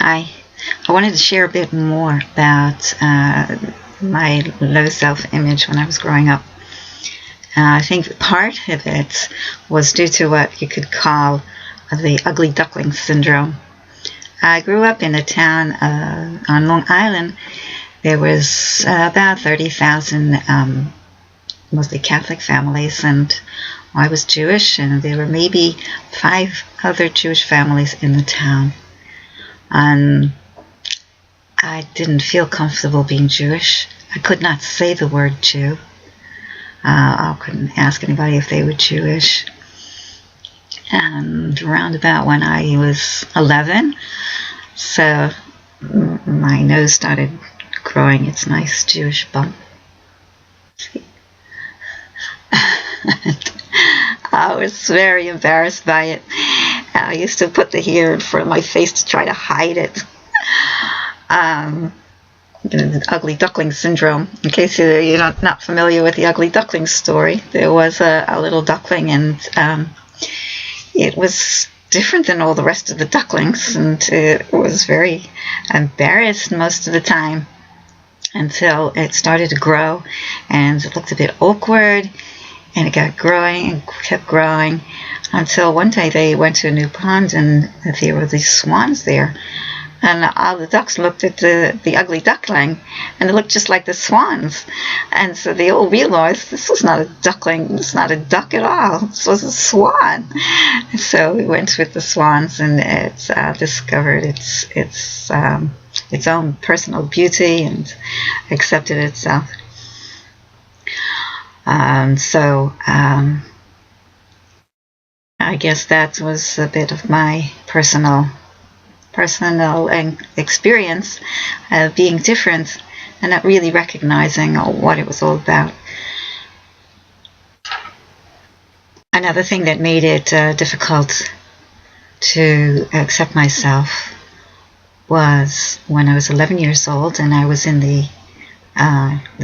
Hi. I wanted to share a bit more about my low self-image when I was growing up. I think part of it was due to what you could call the ugly duckling syndrome. I grew up in a town on Long Island. There was about 30,000 mostly Catholic families, and I was Jewish, and there were maybe 5 other Jewish families in the town. And I didn't feel comfortable being Jewish. I could not say the word Jew. I couldn't ask anybody if they were Jewish. And around about when I was 11, so my nose started growing its nice Jewish bump. I was very embarrassed by it. I used to put the hair in front of my face to try to hide it. The ugly duckling syndrome. In case you're not familiar with the ugly duckling story, there was a little duckling, and it was different than all the rest of the ducklings, and it was very embarrassed most of the time until it started to grow, and it looked a bit awkward, and it got growing and kept growing until one day they went to a new pond, and there were these swans there. And all the ducks looked at the ugly duckling, and it looked just like the swans. And so they all realized this was not a duckling, this is not a duck at all, this was a swan. And so we went with the swans, and it discovered its own personal beauty and accepted itself. So I guess that was a bit of my personal experience of being different and not really recognizing what it was all about. Another thing that made it difficult to accept myself was when I was 11 years old, and I was in the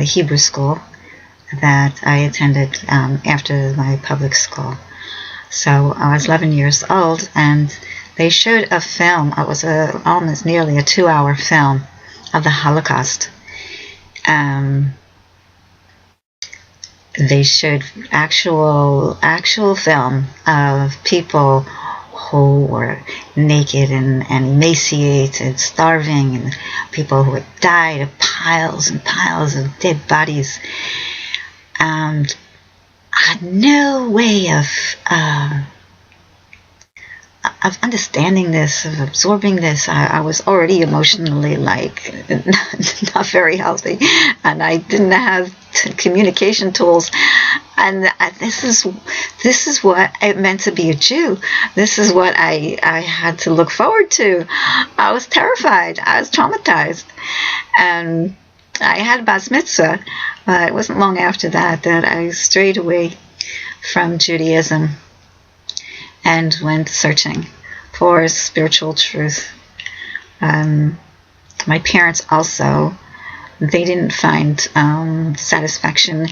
Hebrew school that I attended after my public school. So I was 11 years old, and they showed a film. It was almost nearly a 2-hour film of the Holocaust. They showed actual film of people who were naked and emaciated, starving, and people who had died of piles and piles of dead bodies. And I had no way of understanding this, of absorbing this. I was already emotionally not very healthy, and I didn't have communication tools. And this is what it meant to be a Jew. This is what I had to look forward to. I was terrified. I was traumatized, and I had a bas mitzvah. It wasn't long after that I strayed away from Judaism and went searching for spiritual truth. My parents also, they didn't find satisfaction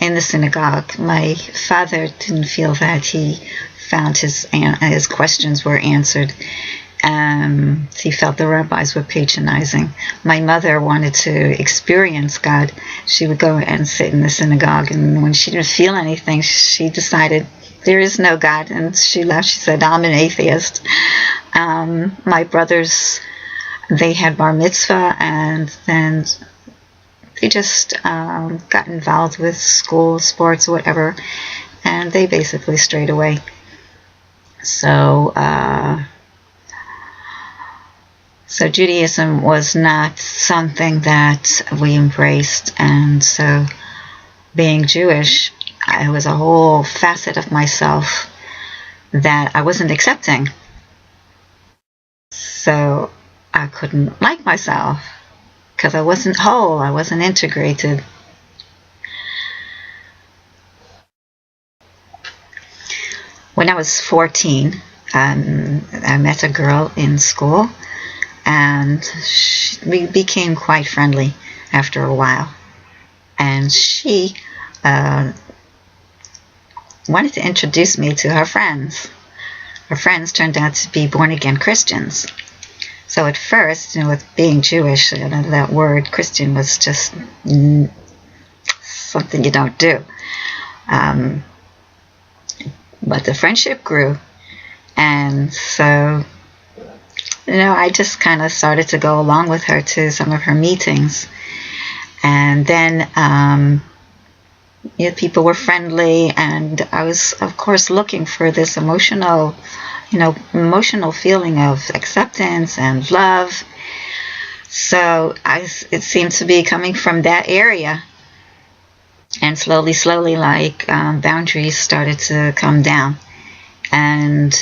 in the synagogue. My father didn't feel that he found his questions were answered. He felt the rabbis were patronizing. My mother wanted to experience God. She would go and sit in the synagogue, and when she didn't feel anything, she decided there is no God, and she left. She said, I'm an atheist. My brothers, they had bar mitzvah, and then they just got involved with school, sports, whatever, and they basically strayed away. So Judaism was not something that we embraced, and so being Jewish, it was a whole facet of myself that I wasn't accepting. So I couldn't like myself because I wasn't whole, I wasn't integrated. When I was 14, I met a girl in school, and we became quite friendly after a while. And she wanted to introduce me to her friends. Her friends turned out to be born-again Christians. So at first, with being Jewish, that word Christian was just something you don't do. But the friendship grew, and so I just kind of started to go along with her to some of her meetings, and then people were friendly, and I was, of course, looking for this emotional feeling of acceptance and love. So it seemed to be coming from that area. And slowly, boundaries started to come down. And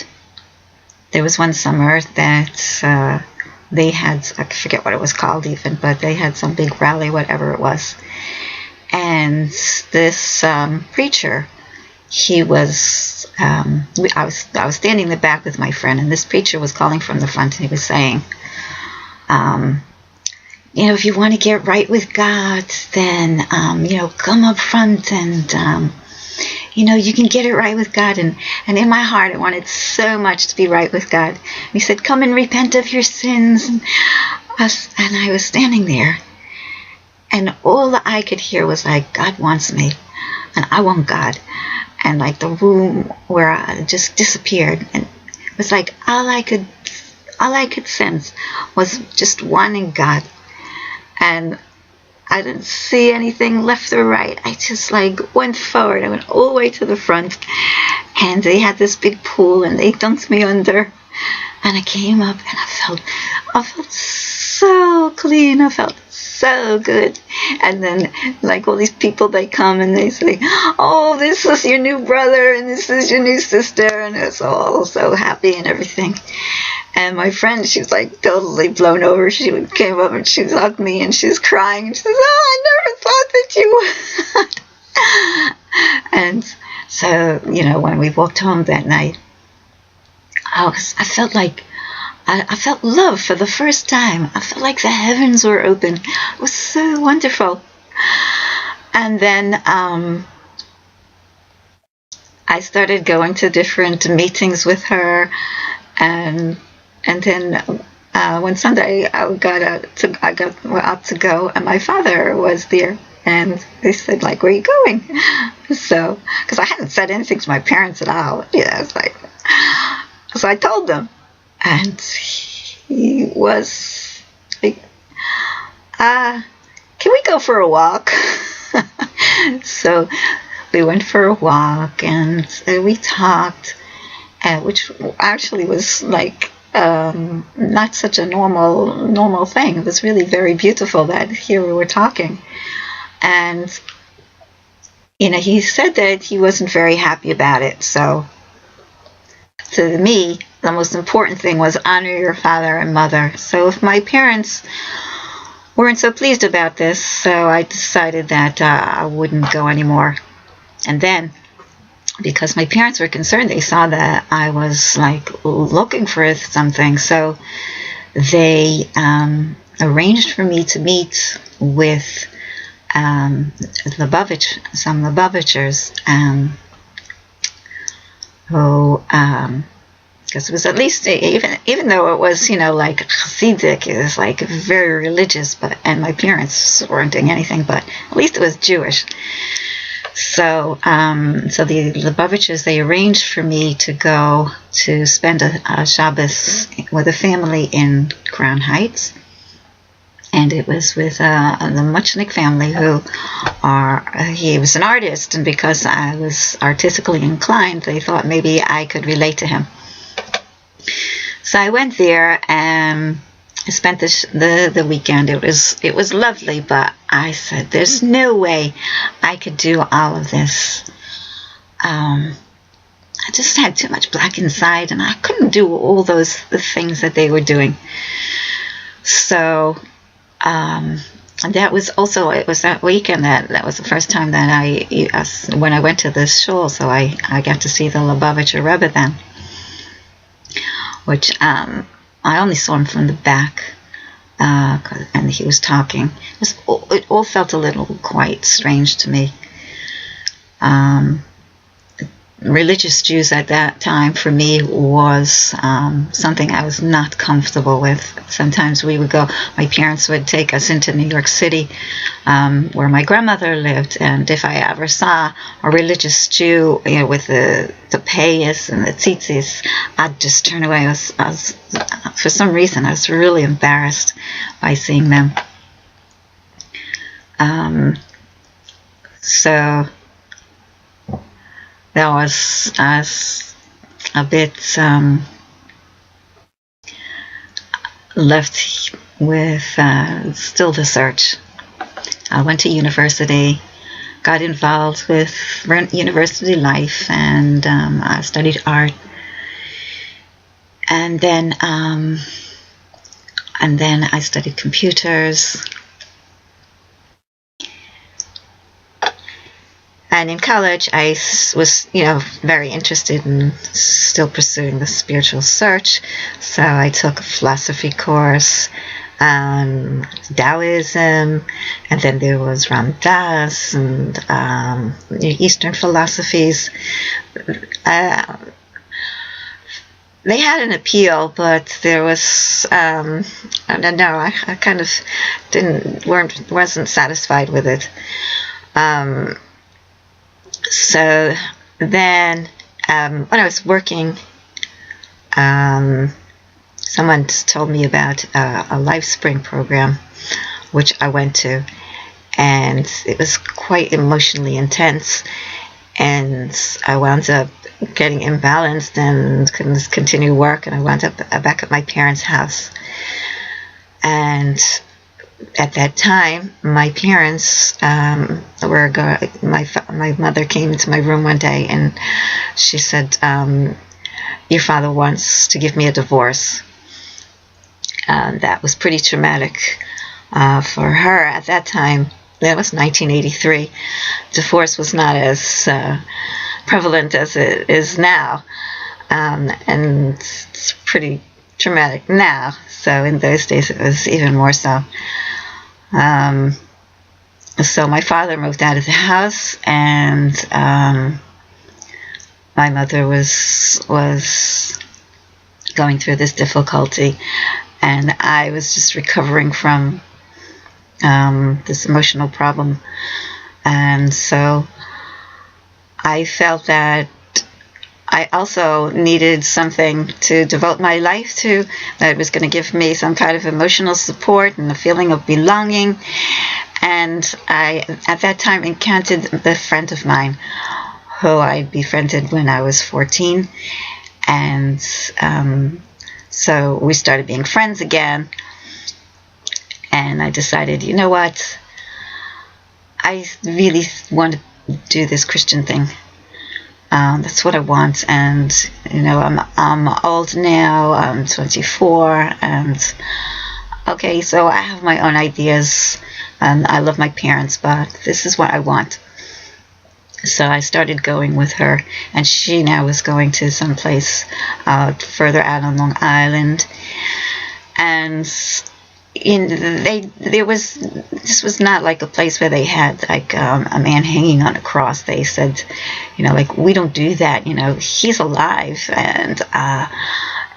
there was one summer that they had, I forget what it was called even, but they had some big rally, whatever it was. And this preacher, he was, I was standing in the back with my friend, and this preacher was calling from the front, and he was saying, if you want to get right with God, then, come up front and, you can get it right with God. And in my heart, I wanted so much to be right with God. And he said, come and repent of your sins. And I was standing there, and all I could hear was like, God wants me, and I want God. And like the room where I just disappeared, and it was like all I could sense was just wanting God. And I didn't see anything left or right. I just went forward. I went all the way to the front, and they had this big pool, and they dunked me under. And I came up, and I felt so clean. I felt so good. And then all these people, they come and they say, oh, this is your new brother, and this is your new sister, and it's all so happy and everything. And my friend, she was totally blown over. She came up and she hugged me, and she was crying. And she says, oh, I never thought that you would. And so, when we walked home that night, I felt love for the first time. I felt like the heavens were open. It was so wonderful. And then I started going to different meetings with her, and then one Sunday I got out to go, and my father was there, and they said, where are you going? So, because I hadn't said anything to my parents at all, so I told them, and he was like, can we go for a walk? So we went for a walk, and we talked, which actually was not such a normal thing. It was really very beautiful that here we were talking. And he said that he wasn't very happy about it. So to me, the most important thing was honor your father and mother. So if my parents weren't so pleased about this, so I decided that I wouldn't go anymore. And then, because my parents were concerned, they saw that I was looking for something, so they arranged for me to meet with some Lubavitchers, who, because it was at least, even though it was, Hasidic, it was very religious, and my parents weren't doing anything, but at least it was Jewish. So the Lubavitchers, they arranged for me to go to spend a Shabbos with a family in Crown Heights. And it was with the Muchnik family, he was an artist, and because I was artistically inclined, they thought maybe I could relate to him. So I went there, and I spent the weekend. It was lovely, but I said, there's no way I could do all of this. I just had too much black inside, and I couldn't do all the things that they were doing. So that was also, it was that weekend that was the first time that when I went to this shul, so I got to see the Lubavitcher Rebbe then, which I only saw him from the back, and he was talking. It all felt a little quite strange to me. religious Jews at that time for me was something I was not comfortable with. Sometimes we would go, my parents would take us into New York City where my grandmother lived, and if I ever saw a religious Jew, with the payas and the tzitzis, I'd just turn away. For some reason, I was really embarrassed by seeing them. So that was a bit left with still the search. I went to university, got involved with university life, and I studied art. And then I studied computers. And in college, I was, very interested in still pursuing the spiritual search. So I took a philosophy course, Taoism, and then there was Ram Dass and Eastern philosophies. They had an appeal, but there was, I don't know, I kind of wasn't satisfied with it. So then, when I was working, someone told me about a LifeSpring program, which I went to, and it was quite emotionally intense, and I wound up getting imbalanced and couldn't continue work, and I wound up back at my parents' house. And at that time, my parents my mother came into my room one day, and she said, your father wants to give me a divorce. That was pretty traumatic for her at that time. That was 1983. Divorce was not as prevalent as it is now, and it's pretty traumatic now. So in those days, it was even more so. So my father moved out of the house, and my mother was going through this difficulty, and I was just recovering from this emotional problem. And so I felt that I also needed something to devote my life to that was going to give me some kind of emotional support and a feeling of belonging. And I, at that time, encountered a friend of mine who I befriended when I was 14. And so we started being friends again. And I decided, you know what? I really want to do this Christian thing. That's what I want, and I'm old now. I'm 24, and okay, so I have my own ideas, and I love my parents, but this is what I want. So I started going with her, and she now was going to some place further out on Long Island, and this was not like a place where they had like a man hanging on a cross. They said, we don't do that. He's alive, and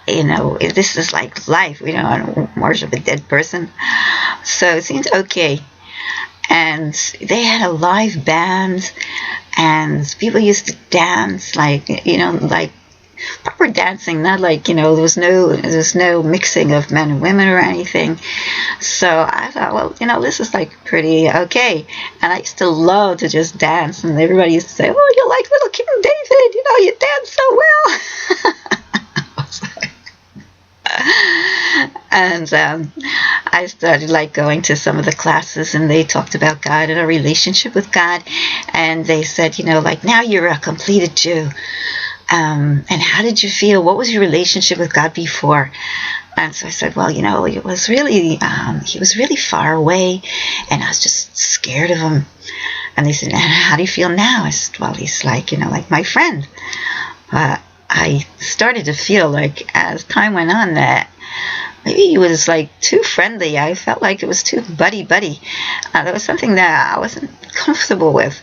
this is like life. We don't worship a dead person. So it seemed okay. And they had a live band, and people used to dance like proper dancing, not like, there was no mixing of men and women or anything. So I thought, well, this is like pretty okay. And I used to love to just dance, and everybody used to say, oh, you're like little King David, you dance so well. And I started like going to some of the classes, and they talked about God and a relationship with God, and they said, now you're a completed Jew. And how did you feel? What was your relationship with God before? And so I said, well, it was really, he was really far away, and I was just scared of him. And they said, and how do you feel now? I said, well, he's like, like my friend. I started to feel like as time went on that maybe he was like too friendly. I felt like it was too buddy-buddy. That was something that I wasn't comfortable with.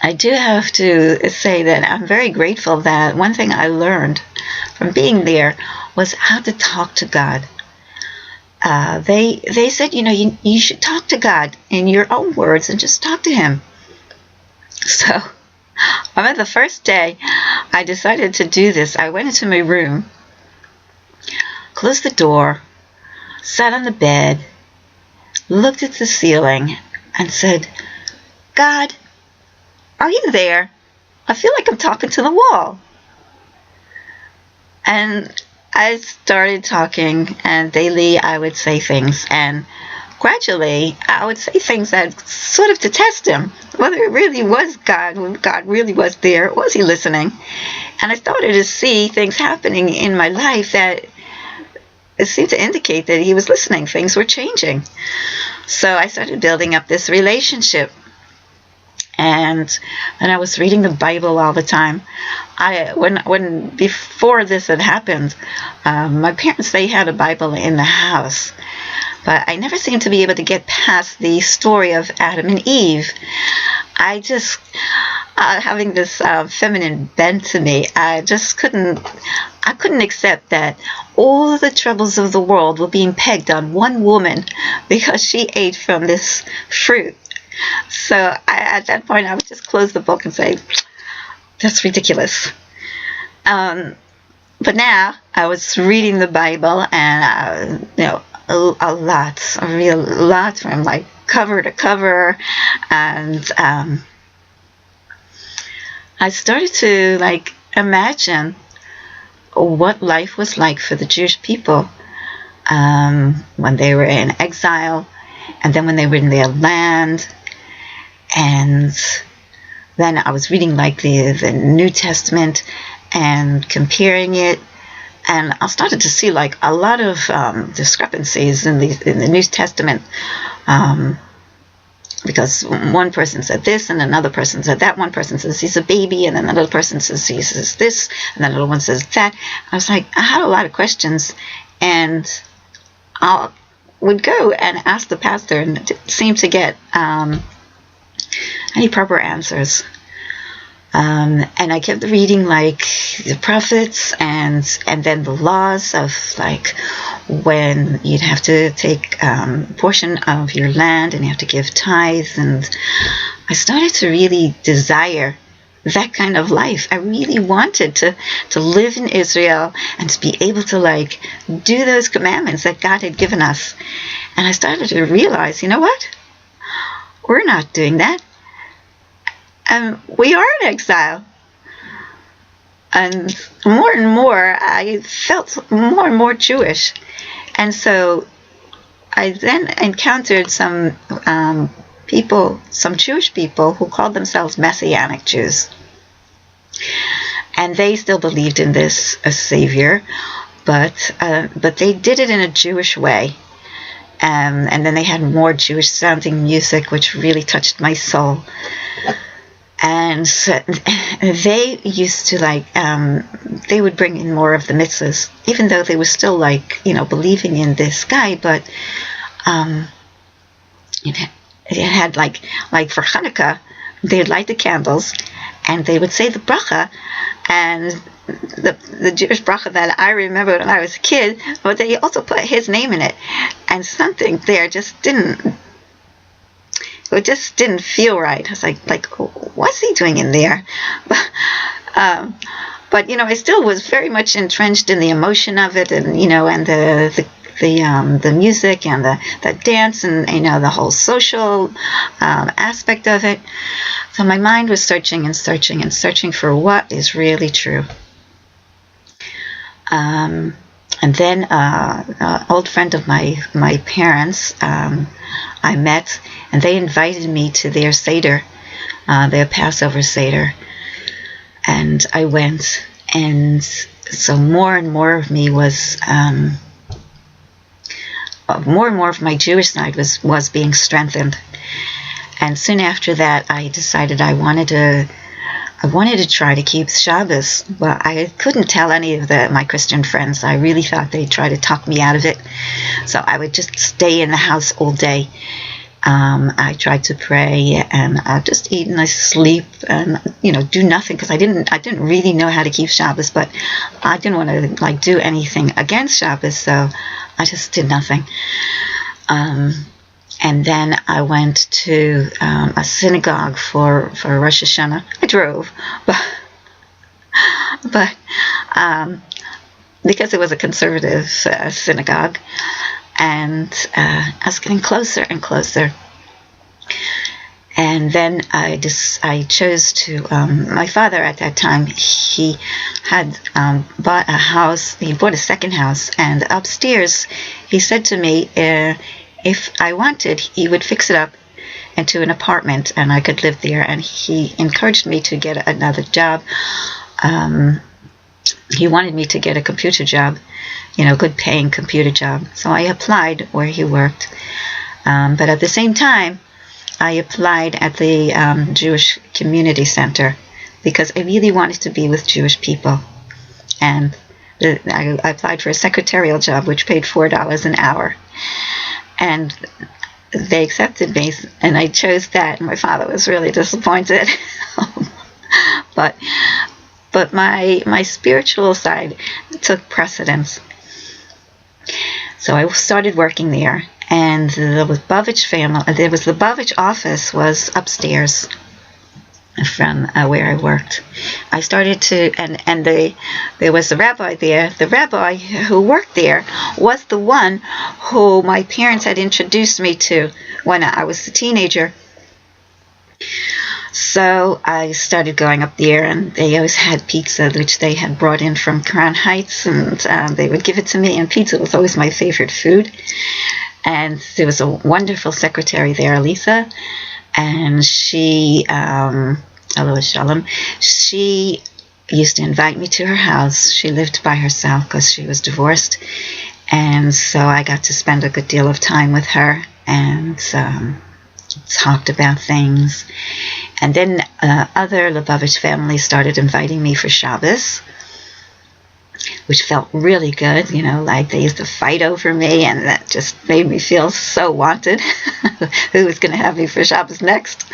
I do have to say that I'm very grateful that one thing I learned from being there was how to talk to God. They said, you should talk to God in your own words and just talk to Him. So, on the first day I decided to do this, I went into my room, closed the door, sat on the bed, looked at the ceiling, and said, God, are you there? I feel like I'm talking to the wall. And I started talking, and daily I would say things, and gradually I would say things that sort of to test Him, whether it really was God, when God really was there, was He listening? And I started to see things happening in my life that it seemed to indicate that He was listening. Things were changing. So I started building up this relationship. And I was reading the Bible all the time. When before this had happened, my parents, they had a Bible in the house, but I never seemed to be able to get past the story of Adam and Eve. I just, having this feminine bent to me, I couldn't accept that all the troubles of the world were being pegged on one woman because she ate from this fruit. So at that point, I would just close the book and say, that's ridiculous. But now I was reading the Bible, and a real lot from like cover to cover, and I started to like imagine what life was like for the Jewish people when they were in exile, and then when they were in their land. And then I was reading like the New Testament and comparing it, and I started to see like a lot of discrepancies in the New Testament, because one person said this and another person said that. One person says he's a baby, and then another person says he says this, and then another one says that. I was like, I had a lot of questions, and I would go and ask the pastor, and it seemed to get any proper answers. And I kept reading like the prophets and then the laws of like when you'd have to take a portion of your land and you have to give tithes. And I started to really desire that kind of life. I really wanted to live in Israel and to be able to like do those commandments that God had given us. And I started to realize, you know what? We're not doing that. We are in exile. And more, I felt more and more Jewish. And so I then encountered some Jewish people who called themselves Messianic Jews. And they still believed in this Savior, but they did it in a Jewish way. And then they had more Jewish sounding music, which really touched my soul. And so they used to like, they would bring in more of the mitzvahs, even though they were still like, believing in this guy. But it had like for Hanukkah, they'd light the candles and they would say the bracha. And the Jewish bracha that I remember when I was a kid, but they also put his name in it. And something there just didn't feel right. I was like, what's he doing in there? But I still was very much entrenched in the emotion of it, and and the music and the dance, and the whole social aspect of it. So my mind was searching and searching and searching for what is really true. And then an old friend of my parents, I met, and they invited me to their Seder, their Passover Seder. And I went, and so more and more of me was, more and more of my Jewish side was being strengthened. And soon after that, I decided I wanted to try to keep Shabbos, but I couldn't tell any of my Christian friends. I really thought they'd try to talk me out of it. So I would just stay in the house all day. I tried to pray and just eat and I sleep and do nothing because I didn't really know how to keep Shabbos, but I didn't want to like do anything against Shabbos, so I just did nothing. And then I went to a synagogue for Rosh Hashanah. I drove, but because it was a conservative synagogue. And I was getting closer and closer. And then I chose to, my father at that time, he had bought a house, he bought a second house, and upstairs he said to me, if I wanted, he would fix it up into an apartment and I could live there. And he encouraged me to get another job. He wanted me to get a computer job, good paying computer job. So I applied where he worked. But at the same time, I applied at the Jewish Community Center because I really wanted to be with Jewish people. And I applied for a secretarial job, which paid $4 an hour. And they accepted me, and I chose that. And my father was really disappointed. But my spiritual side took precedence. So I started working there, and the Lubavitch family, the Lubavitch office was upstairs from where I worked. I started to, and there was a rabbi there. The rabbi who worked there was the one who my parents had introduced me to when I was a teenager. So I started going up there, and they always had pizza, which they had brought in from Crown Heights, and they would give it to me, and pizza was always my favorite food. And there was a wonderful secretary there, Lisa, and she, Aloha Shalom, she used to invite me to her house. She lived by herself because she was divorced, and so I got to spend a good deal of time with her, and talked about things. And then other Lubavitch families started inviting me for Shabbos, which felt really good. Like they used to fight over me, and that just made me feel so wanted. Who was going to have me for Shabbos next?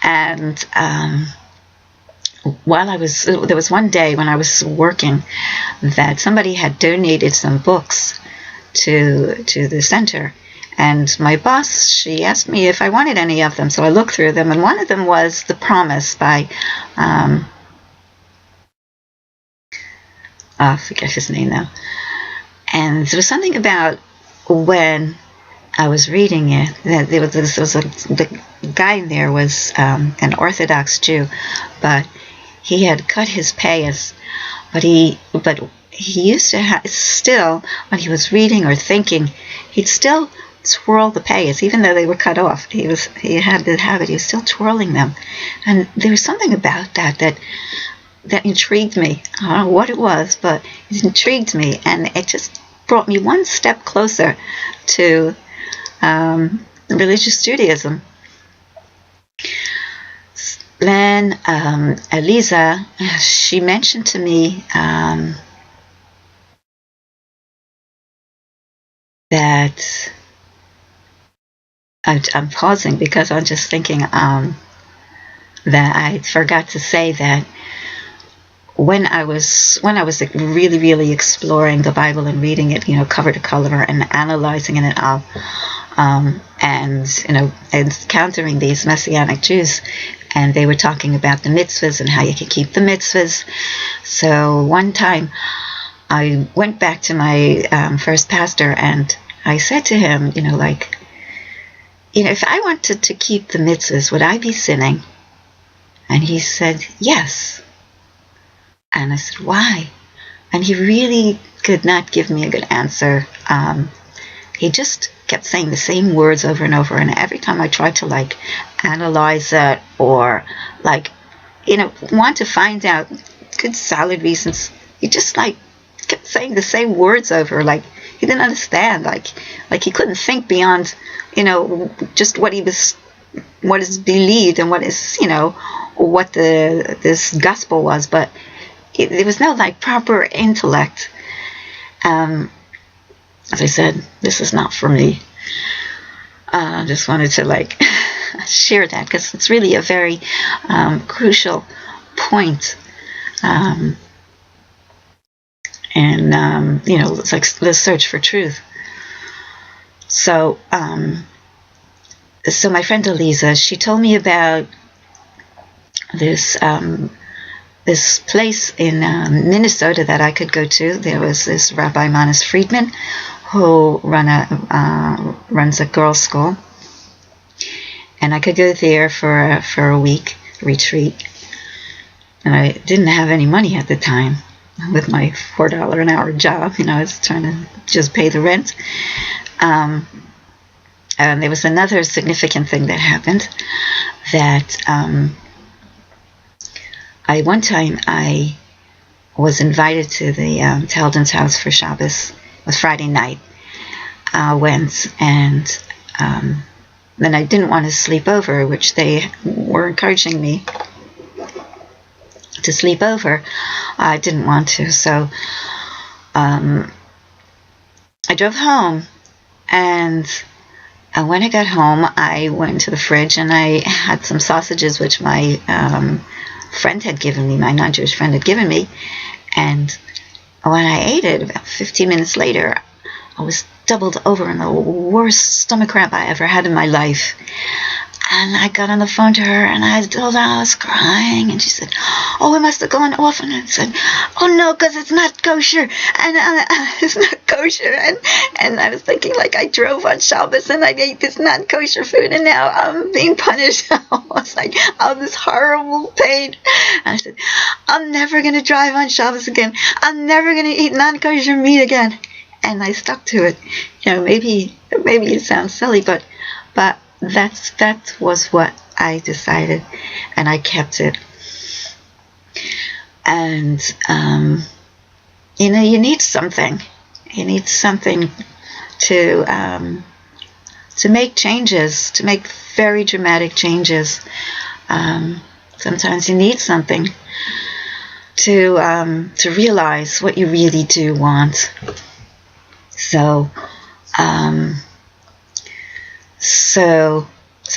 And there was one day when I was working that somebody had donated some books to the center. And my boss, she asked me if I wanted any of them. So I looked through them, and one of them was The Promise by, I forget his name now. And there was something about when I was reading it, that the guy in there was an Orthodox Jew, but he had cut his payas, but he used to still, when he was reading or thinking, he'd still twirl the payas, even though they were cut off. He had the habit. He was still twirling them, and there was something about that intrigued me. I don't know what it was, but it intrigued me, and it just brought me one step closer to religious Judaism. Then Eliza, she mentioned to me that I'm pausing because I'm just thinking that I forgot to say that when I was really, really exploring the Bible and reading it, cover to cover and analyzing it all, and encountering these Messianic Jews, and they were talking about the mitzvahs and how you can keep the mitzvahs. So one time I went back to my first pastor and I said to him, if I wanted to keep the mitzvahs, would I be sinning? And he said, yes. And I said, why? And he really could not give me a good answer. He just kept saying the same words over and over. And every time I tried to analyze it or want to find out good solid reasons, he just kept saying the same words over. He didn't understand. He couldn't think beyond, just what is believed and what is, what this gospel was. But there was no proper intellect. As I said, this is not for me. I just wanted to share that because it's really a very crucial point. It's like the search for truth. So my friend Eliza, she told me about this place in Minnesota that I could go to. There was this Rabbi Manis Friedman who runs a girls' school, and I could go there for a week retreat. And I didn't have any money at the time with my $4 an hour job. I was trying to just pay the rent. And there was another significant thing that happened, that one time I was invited to the Taldan's house for Shabbos. It was Friday night. I went, and then I didn't want to sleep over, which they were encouraging me to sleep over. I didn't want to, so I drove home, and when I got home, I went to the fridge and I had some sausages which my friend had given me, my non-Jewish friend had given me, and when I ate it, about 15 minutes later, I was doubled over in the worst stomach cramp I ever had in my life. And I got on the phone to her, and I told her I was crying, and she said, "Oh, it must have gone off." And I said, "Oh no, because it's not kosher, and it's not kosher." And I was thinking, I drove on Shabbos and I ate this not kosher food, and now I'm being punished. I was this horrible pain. And I said, "I'm never going to drive on Shabbos again. I'm never going to eat non-kosher meat again." And I stuck to it. Maybe it sounds silly, but that was what I decided, and I kept it. And you need something. You need something to make changes, to make very dramatic changes. Sometimes you need something to realize what you really do want. So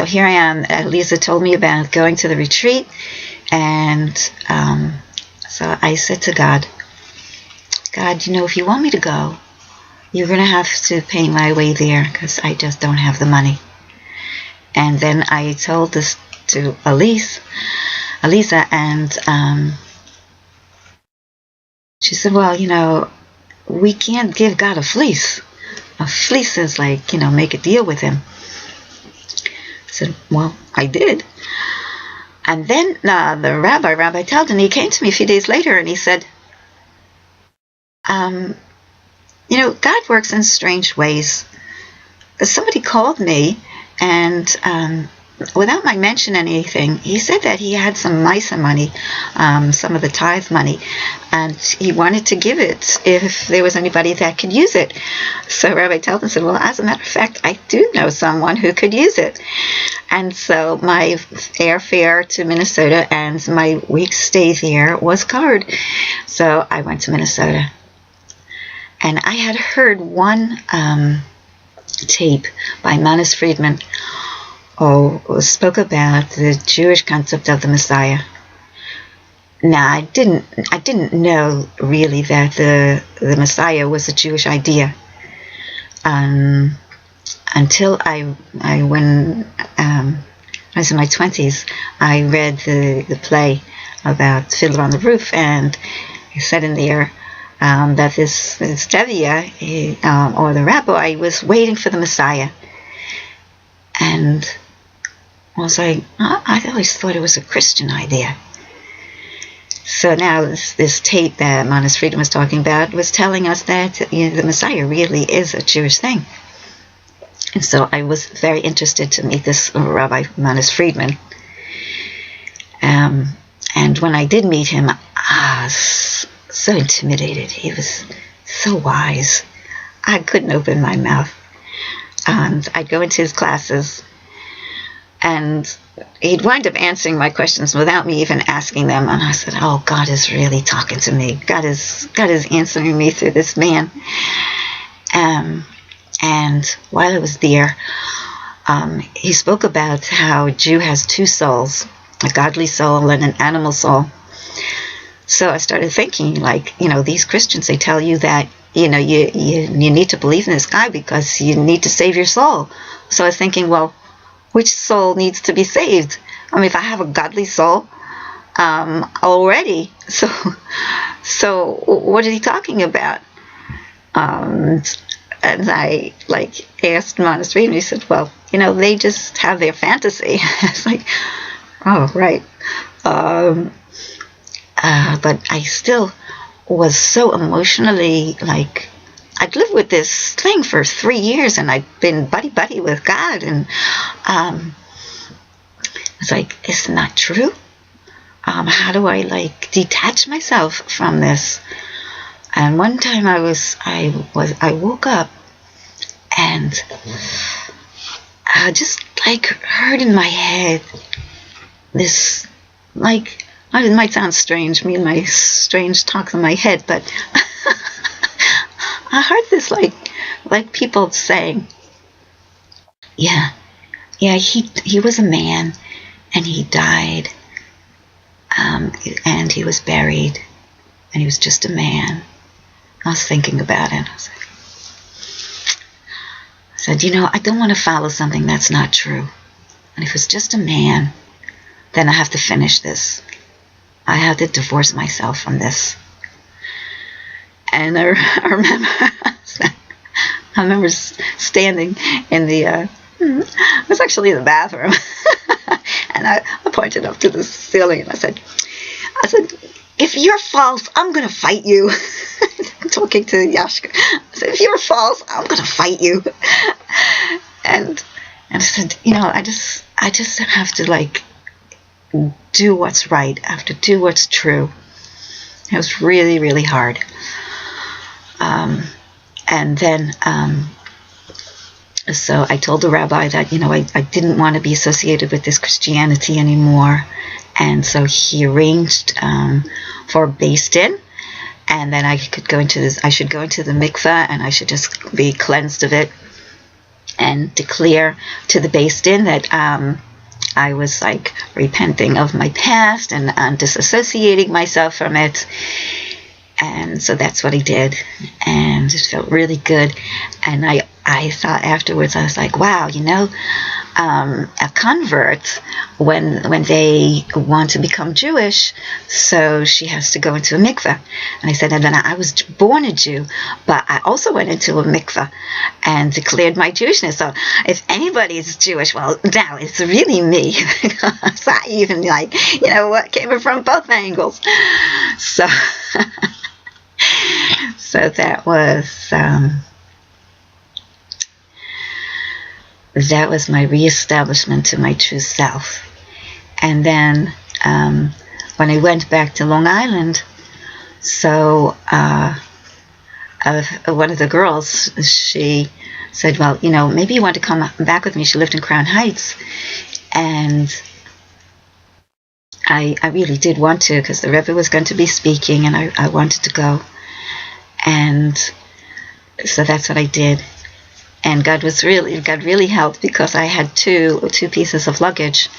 here I am. Lisa told me about going to the retreat, and so I said to God, if you want me to go, you're going to have to pay my way there, because I just don't have the money. And then I told this to Elisa, and she said, "Well, we can't give God a fleece. A fleece is make a deal with him." I said, "Well, I did." And then the Rabbi Taldan, he came to me a few days later, and he said, God works in strange ways. Somebody called me, and without my mentioning anything, he said that he had some Misa money, some of the tithe money, and he wanted to give it if there was anybody that could use it. So Rabbi Taldan said, "Well, as a matter of fact, I do know someone who could use it." And so my airfare to Minnesota and my week's stay there was covered. So I went to Minnesota. And I had heard one tape by Manis Friedman spoke about the Jewish concept of the Messiah. Now, I didn't know really that the Messiah was a Jewish idea until when I was in my 20s, I read the play about Fiddler on the Roof, and it said in there that this Tevye, or the rabbi, was waiting for the Messiah. And I was like, I always thought it was a Christian idea. So now this tape that Manis Friedman was talking about was telling us that the Messiah really is a Jewish thing. And so I was very interested to meet this Rabbi Manis Friedman. And when I did meet him, I was so intimidated. He was so wise. I couldn't open my mouth. And I'd go into his classes, and he'd wind up answering my questions without me even asking them. And I said, "Oh, God is really talking to me. God is answering me through this man." And while I was there, he spoke about how a Jew has two souls, a godly soul and an animal soul. So I started thinking, like, these Christians, they tell you that, you need to believe in this guy because you need to save your soul. So I was thinking, well, which soul needs to be saved? I mean, if I have a godly soul already, so what is he talking about? And I asked Montessori, and he said, well, they just have their fantasy. It's like, oh, right. But I still was so emotionally, I'd lived with this thing for 3 years, and I'd been buddy with God, and it's like, isn't that true? How do I detach myself from this? And one time I woke up, and I just heard in my head this, it might sound strange, me and my strange talks in my head, but I heard this like people saying, yeah, he was a man, and he died, and he was buried, and he was just a man. I was thinking about it. I said, I don't want to follow something that's not true. And if it's just a man, then I have to finish this. I have to divorce myself from this. And I remember standing in the, it was actually in the bathroom, and I pointed up to the ceiling, and I said, if you're false, I'm going to fight you. I'm talking to Yashka. I said, if you're false, I'm going to fight you. And I said, I just have to do what's right. I have to do what's true. It was really, really hard. And then, so I told the rabbi that, I didn't want to be associated with this Christianity anymore. And so he arranged for Beis Din, and then I should go into the mikveh, and I should just be cleansed of it, and declare to the Beis Din that I was repenting of my past and disassociating myself from it. And so that's what I did, and it felt really good. And I thought afterwards, I was like, wow, a convert, when they want to become Jewish, so she has to go into a mikveh. And I said, and then I was born a Jew, but I also went into a mikveh and declared my Jewishness. So if anybody is Jewish, well, now it's really me. So I even what came from both angles. So so that was my reestablishment to my true self. And then when I went back to Long Island, so one of the girls, she said, well, maybe you want to come back with me. She lived in Crown Heights. And I really did want to, because the Rebbe was going to be speaking, and I wanted to go. And so that's what I did. And God really helped, because I had two pieces of luggage.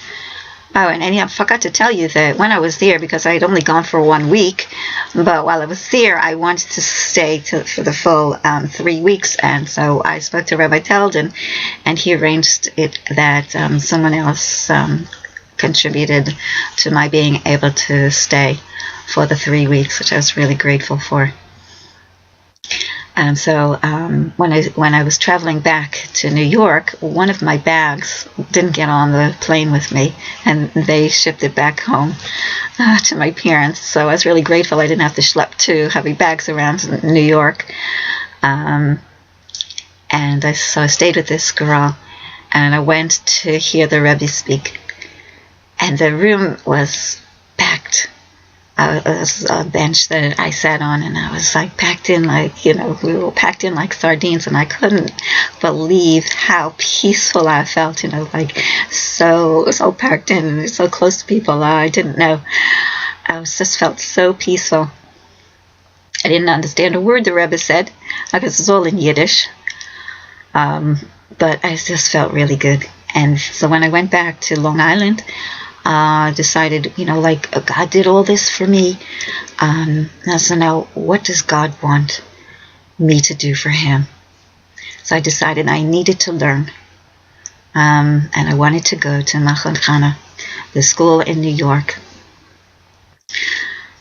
Oh, and I forgot to tell you that when I was there, because I had only gone for 1 week, but while I was there, I wanted to stay for the full 3 weeks. And so I spoke to Rabbi Teldon, and he arranged it that someone else contributed to my being able to stay for the 3 weeks, which I was really grateful for. And so when I was traveling back to New York, one of my bags didn't get on the plane with me, and they shipped it back home to my parents. So I was really grateful I didn't have to schlep 2 heavy bags around New York. And I stayed with this girl, and I went to hear the Rebbe speak. And the room was packed. It was a bench that I sat on, and I was packed in we were packed in like sardines, and I couldn't believe how peaceful I felt, so packed in and so close to people I didn't know. I just felt so peaceful. I didn't understand a word the Rebbe said, because it's all in Yiddish. But I just felt really good. And so when I went back to Long Island, decided, like, God did all this for me. So now what does God want me to do for him? So I decided I needed to learn. And I wanted to go to Machon Chana, the school in New York.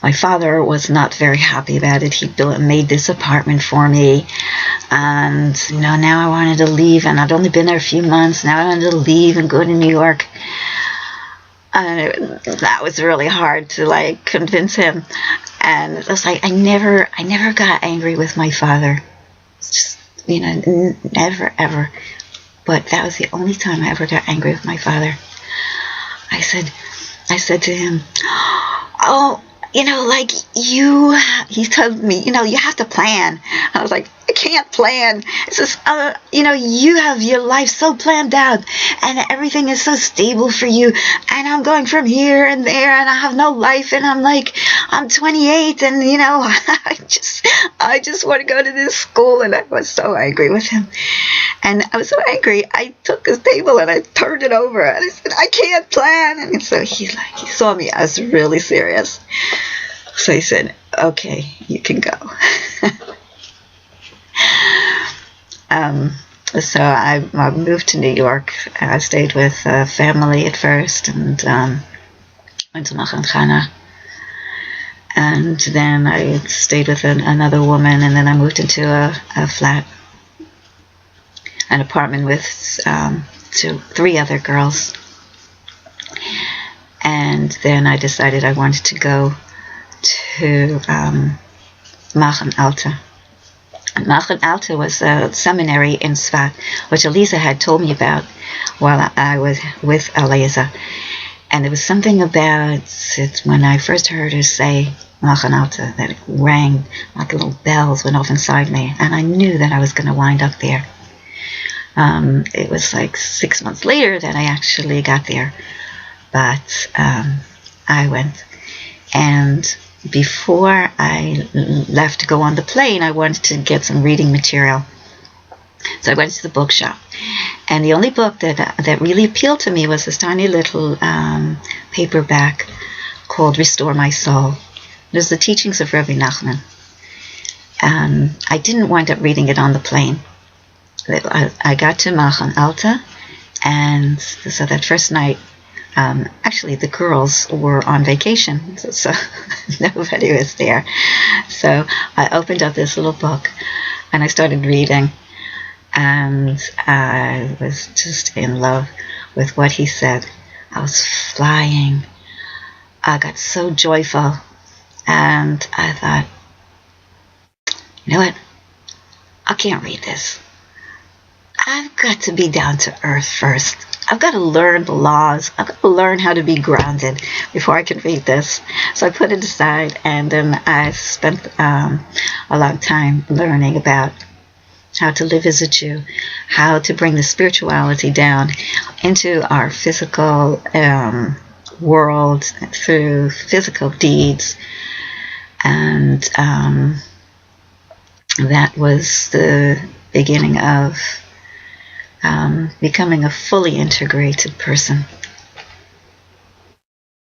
My father was not very happy about it. He made this apartment for me. And, now I wanted to leave. And I'd only been there a few months. Now I wanted to leave and go to New York. And that was really hard to, like, convince him. And it was like, I never got angry with my father. It's just, never, ever. But that was the only time I ever got angry with my father. I said to him, oh, he told me, you have to plan. I was like, I can't plan. It's just, you have your life so planned out and everything is so stable for you. And I'm going from here and there and I have no life. And I'm like, I'm 28 and, I just want to go to this school. And I was so angry with him. And I was so angry, I took his table and I turned it over. And I said, I can't plan. And so he saw me. I was really serious. So he said, okay, you can go. So I moved to New York. I stayed with family at first and went to Machon Chana. And then I stayed with another woman, and then I moved into a flat, an apartment with 3 other girls. And then I decided I wanted to go to Machon Alta. Machon Alta was a seminary in Svat, which Elisa had told me about while I was with Elisa. And there was something about it when I first heard her say Machon Alta that it rang like little bells went off inside me, and I knew that I was going to wind up there. It was like 6 months later that I actually got there, but I went. And before I left to go on the plane, I wanted to get some reading material. So I went to the bookshop. And the only book that really appealed to me was this tiny little paperback called Restore My Soul. It was the teachings of Rabbi Nachman. I didn't wind up reading it on the plane. I got to Machon Alta, and so that first night, actually the girls were on vacation, so nobody was there. So I opened up this little book and I started reading, and I was just in love with what he said. I was flying. I got so joyful, and I thought, you know what? I can't read this. I've got to be down to earth first. I've got to learn the laws. I've got to learn how to be grounded before I can read this. So I put it aside, and then I spent a long time learning about how to live as a Jew, how to bring the spirituality down into our physical world through physical deeds. And that was the beginning of becoming a fully integrated person.